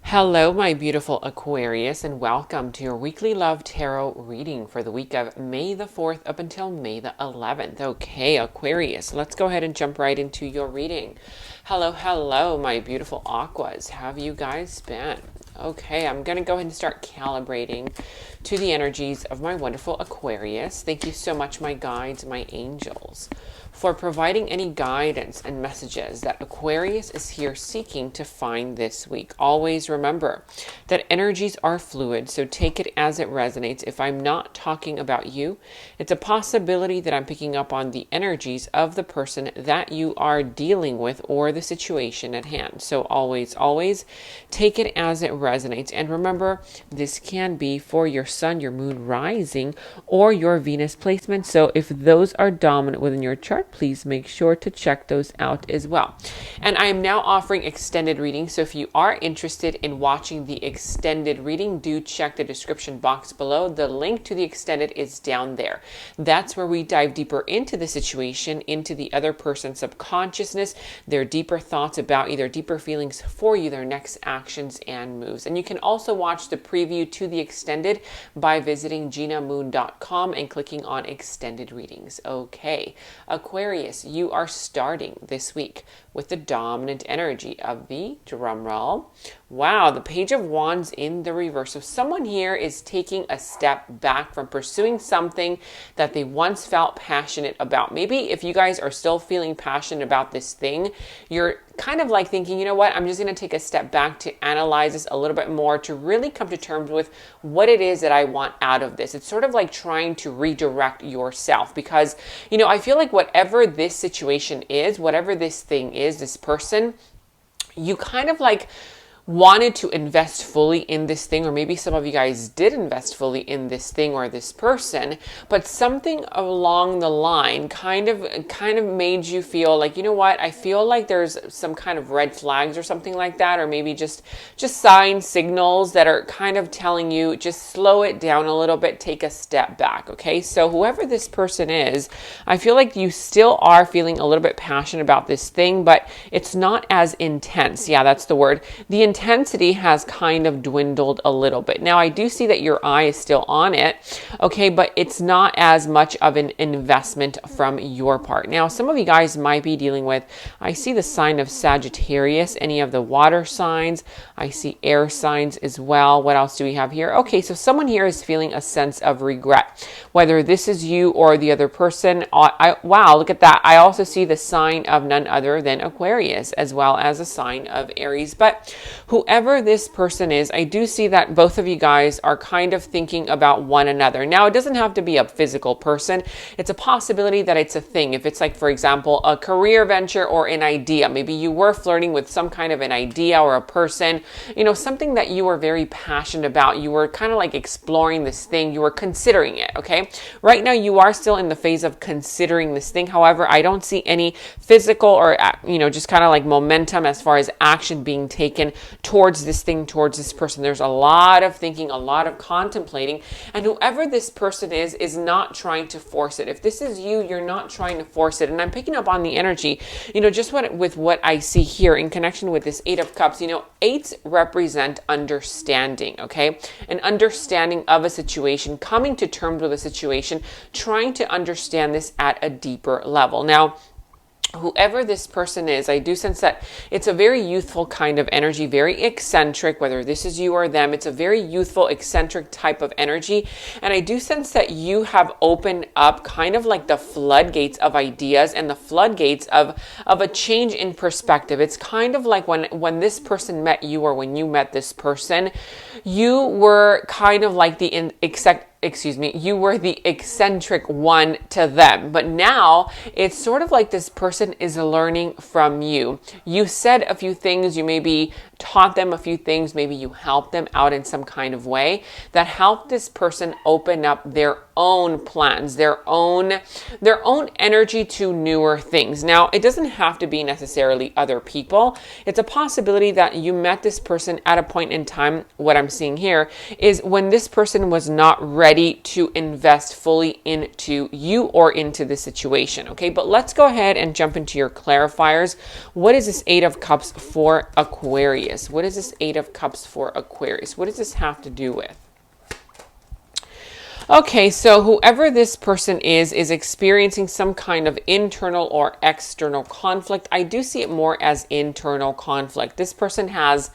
Hello, my beautiful Aquarius, and welcome to your weekly love tarot reading for the week of May the 4th up until May the 11th. Okay, Aquarius, let's go ahead and jump right into your reading. Hello, my beautiful Aquas. How have you guys been? Okay, I'm going to go ahead and start calibrating to the energies of my wonderful Aquarius. Thank you so much, my guides, my angels, for providing any guidance and messages that Aquarius is here seeking to find this week. Always remember that energies are fluid, so take it as it resonates. If I'm not talking about you, it's a possibility that I'm picking up on the energies of the person that you are dealing with or the situation at hand. So always take it as it resonates. And remember, this can be for your sun, your moon rising, or your Venus placement. So if those are dominant within your chart, please make sure to check those out as well. And I am now offering extended readings. So if you are interested in watching the extended reading, do check the description box below. The link to the extended is down there. That's where we dive deeper into the situation, into the other person's subconsciousness, their deeper thoughts about you, their deeper feelings for you, their next actions and moves. And you can also watch the preview to the extended by visiting genamoon.com and clicking on extended readings. Okay, Aquarius, you are starting this week with the dominant energy of the drum roll. Wow, the Page of Wands in the reverse. So someone here is taking a step back from pursuing something that they once felt passionate about. Maybe if you guys are still feeling passionate about this thing, you're kind of like thinking, you know what, I'm just going to take a step back to analyze this a little bit more, to really come to terms with what it is that I want out of this. It's sort of like trying to redirect yourself because, you know, I feel like whatever this situation is, whatever this thing is, this person, you kind of like wanted to invest fully in this thing, or maybe some of you guys did invest fully in this thing or this person, but something along the line kind of made you feel like, you know what, I feel like there's some kind of red flags or something like that, or maybe just signs, signals that are kind of telling you just slow it down a little bit, take a step back. Okay, so whoever this person is, I feel like you still are feeling a little bit passionate about this thing, but it's not as intense. Yeah, that's the word. The intensity has kind of dwindled a little bit. Now, I do see that your eye is still on it, okay, but it's not as much of an investment from your part. Now, some of you guys might be dealing with, I see the sign of Sagittarius, any of the water signs. I see air signs as well. What else do we have here? Okay, so someone here is feeling a sense of regret, whether this is you or the other person. Wow, look at that. I also see the sign of none other than Aquarius, as well as a sign of Aries. But whoever this person is, I do see that both of you guys are kind of thinking about one another. Now, it doesn't have to be a physical person. It's a possibility that it's a thing. If it's like, for example, a career venture or an idea, maybe you were flirting with some kind of an idea or a person, you know, something that you were very passionate about. You were kind of like exploring this thing. You were considering it, okay? Right now, you are still in the phase of considering this thing. However, I don't see any physical or, you know, just kind of like momentum as far as action being taken towards this thing, towards this person. There's a lot of thinking, a lot of contemplating, and whoever this person is not trying to force it. If this is you, you're not trying to force it. And I'm picking up on the energy, you know, just with what I see here in connection with this Eight of Cups. You know, eights represent understanding, okay? An understanding of a situation, coming to terms with a situation, trying to understand this at a deeper level. Now, whoever this person is, I do sense that it's a very youthful kind of energy, very eccentric, whether this is you or them. It's a very youthful, eccentric type of energy. And I do sense that you have opened up kind of like the floodgates of ideas and the floodgates of a change in perspective. It's kind of like when this person met you, or when you met this person, you were kind of like you were the eccentric one to them. But now it's sort of like this person is learning from you. You said a few things, you maybe taught them a few things, maybe you helped them out in some kind of way that helped this person open up their own plans, their own energy to newer things. Now, it doesn't have to be necessarily other people. It's a possibility that you met this person at a point in time. What I'm seeing here is when this person was not ready to invest fully into you or into the situation. Okay, but let's go ahead and jump into your clarifiers. What is this Eight of Cups for Aquarius? What is this Eight of Cups for Aquarius? What does this have to do with? Okay, so whoever this person is experiencing some kind of internal or external conflict. I do see it more as internal conflict. This person has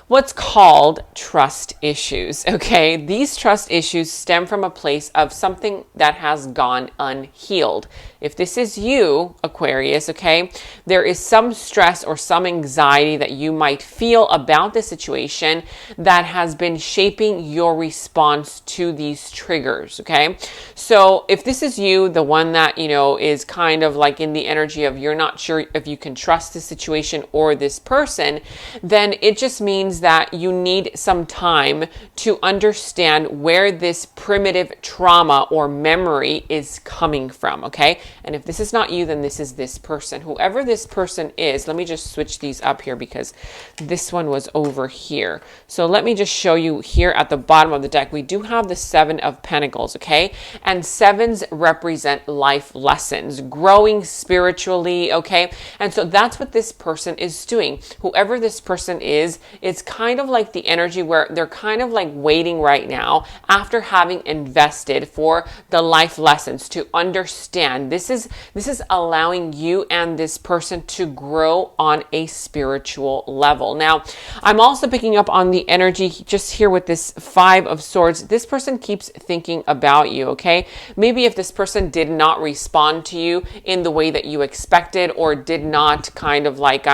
what's called trust issues, okay? These trust issues stem from a place of something that has gone unhealed. If this is you, Aquarius, okay, there is some stress or some anxiety that you might feel about the situation that has been shaping your response to these triggers, okay? So if this is you, the one that, you know, is kind of like in the energy of you're not sure if you can trust the situation or this person, then it just means that you need some time to understand where this primitive trauma or memory is coming from, okay? And if this is not you, then this is this person. Whoever this person is, let me just switch these up here because this one was over here. So let me just show you here at the bottom of the deck, we do have the Seven of Pentacles, okay? And sevens represent life lessons, growing spiritually, okay? And so that's what this person is doing. Whoever this person is, it's kind of like the energy where they're kind of like waiting right now after having invested for the life lessons to understand. This is allowing you and this person to grow on a spiritual level. Now, I'm also picking up on the energy just here with this Five of Swords. This person keeps thinking about you, okay? Maybe if this person did not respond to you in the way that you expected or did not kind of like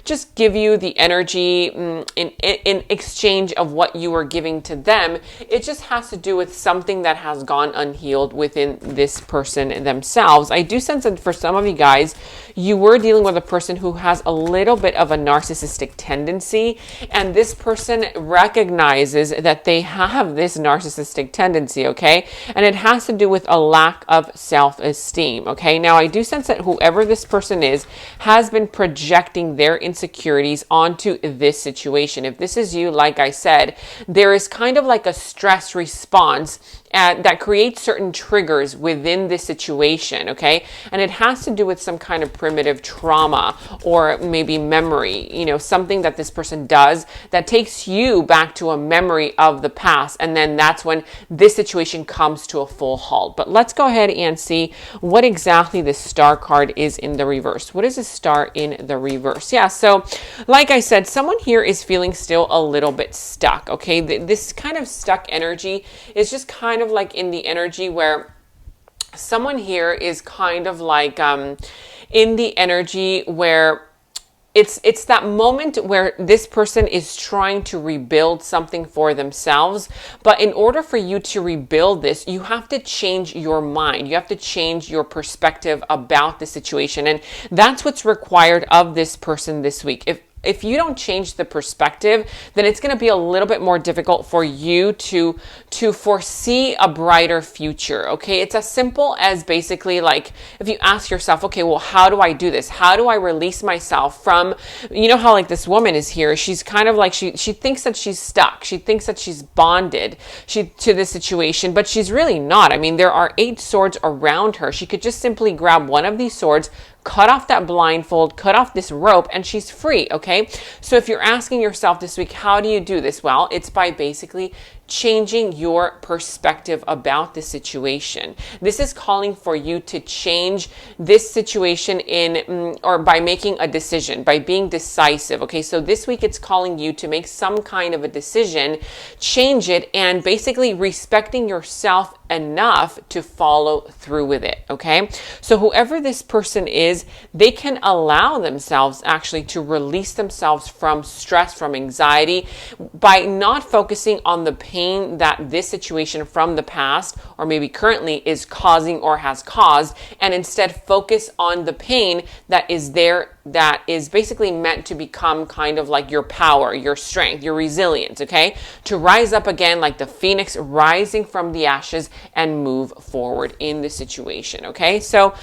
just give you the energy in exchange of what you were giving to them, it just has to do with something that has gone unhealed within this person themselves. I do sense that for some of you guys, you were dealing with a person who has a little bit of a narcissistic tendency, and this person recognizes that they have this narcissistic tendency, okay? And it has to do with a lack of self-esteem, okay? Now, I do sense that whoever this person is has been projecting their insecurities onto this situation. If this is you, like I said, there is kind of like a stress response that creates certain triggers within this situation, okay? And it has to do with some kind of primitive trauma or maybe memory, you know, something that this person does that takes you back to a memory of the past. And then that's when this situation comes to a full halt. But let's go ahead and see what exactly this Star card is in the reverse. What is a Star in the reverse? Yeah, so like I said, someone here is feeling still a little bit stuck, okay? This kind of stuck energy is just kind of like in the energy where someone here is kind of like in the energy where it's that moment where this person is trying to rebuild something for themselves. But in order for you to rebuild this, you have to change your mind. You have to change your perspective about the situation. And that's what's required of this person this week. If you don't change the perspective, then it's going to be a little bit more difficult for you to foresee a brighter future, okay? It's as simple as basically like if you ask yourself, okay, well, how do I do this? How do I release myself from, you know how like this woman is here, she's kind of like, she thinks that she's stuck. She thinks that she's bonded to this situation, but she's really not. I mean, there are 8 swords around her. She could just simply grab one of these swords, cut off that blindfold, cut off this rope, and she's free, okay? So if you're asking yourself this week, how do you do this? Well, it's by basically changing your perspective about the situation. This is calling for you to change this situation or by making a decision, by being decisive, okay? So this week it's calling you to make some kind of a decision, change it, and basically respecting yourself enough to follow through with it, okay? So whoever this person is, they can allow themselves actually to release themselves from stress, from anxiety, by not focusing on the pain pain that this situation from the past or maybe currently is causing or has caused, and instead focus on the pain that is there, that is basically meant to become kind of like your power, your strength, your resilience, okay? To rise up again like the phoenix rising from the ashes and move forward in the situation, okay? So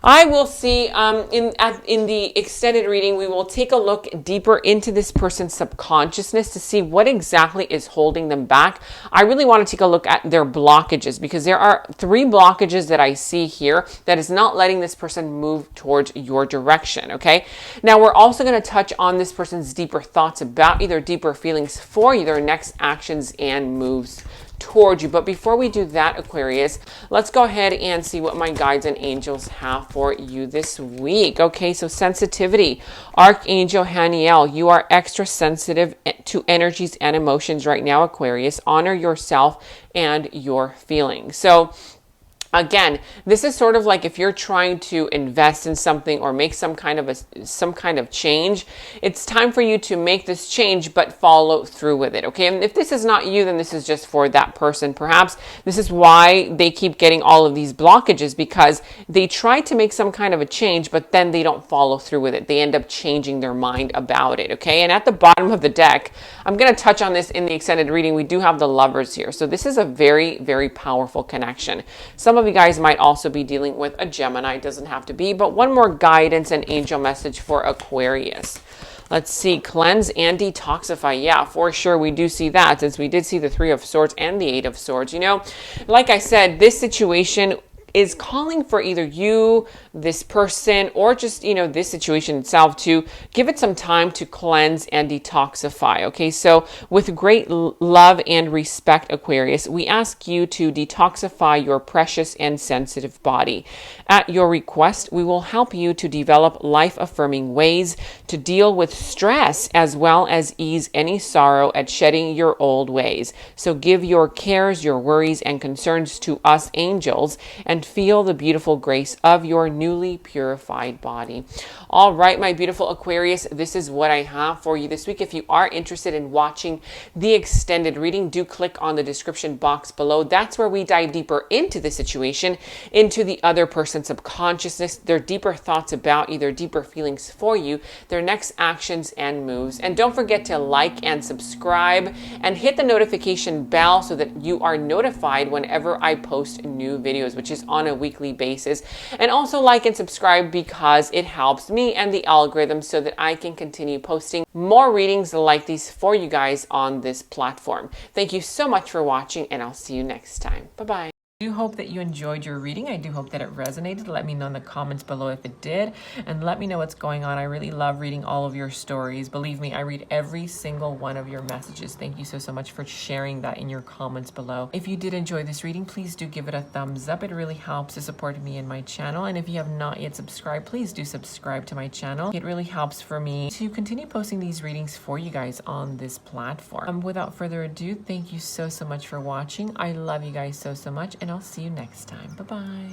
I will see in the extended reading, we will take a look deeper into this person's subconsciousness to see what exactly is holding them back. I really want to take a look at their blockages, because there are 3 blockages that I see here that is not letting this person move towards your direction, okay? Now, we're also going to touch on this person's deeper thoughts about you, their deeper feelings for you, their next actions and moves towards you. But before we do that, Aquarius, let's go ahead and see what my guides and angels have for you this week. Okay, so sensitivity. Archangel Haniel, you are extra sensitive to energies and emotions right now, Aquarius. Honor yourself and your feelings. So again, this is sort of like if you're trying to invest in something or make some kind of change, it's time for you to make this change, but follow through with it, okay? And if this is not you, then this is just for that person. Perhaps this is why they keep getting all of these blockages, because they try to make some kind of a change, but then they don't follow through with it. They end up changing their mind about it, okay? And at the bottom of the deck, I'm going to touch on this in the extended reading. We do have the Lovers here. So this is a very, very powerful connection. Some of you guys might also be dealing with a Gemini. It doesn't have to be, but one more guidance and angel message for Aquarius. Let's see, cleanse and detoxify. Yeah, for sure, we do see that, since we did see the 3 of Swords and the 8 of Swords. You know, like I said, this situation is calling for either you, this person, or just, you know, this situation itself to give it some time to cleanse and detoxify. Okay, so with great love and respect, Aquarius, we ask you to detoxify your precious and sensitive body. At your request, we will help you to develop life-affirming ways to deal with stress, as well as ease any sorrow at shedding your old ways. So give your cares, your worries, and concerns to us angels, and feel the beautiful grace of your newly purified body. All right, my beautiful Aquarius, this is what I have for you this week. If you are interested in watching the extended reading, do click on the description box below. That's where we dive deeper into the situation, into the other person's subconsciousness, their deeper thoughts about you, their deeper feelings for you, their next actions and moves. And don't forget to like and subscribe and hit the notification bell so that you are notified whenever I post new videos, which is on a weekly basis. And also like and subscribe because it helps me and the algorithm so that I can continue posting more readings like these for you guys on this platform. Thank you so much for watching, and I'll see you next time. Bye-bye. I do hope that you enjoyed your reading. I do hope that it resonated. Let me know in the comments below if it did, and let me know what's going on. I really love reading all of your stories. Believe me, I read every single one of your messages. Thank you so much for sharing that in your comments below. If you did enjoy this reading, please do give it a thumbs up. It really helps to support me and my channel. And if you have not yet subscribed, please do subscribe to my channel. It really helps for me to continue posting these readings for you guys on this platform. Without further ado, thank you so much for watching. I love you guys so much, and I'll see you next time. Bye-bye.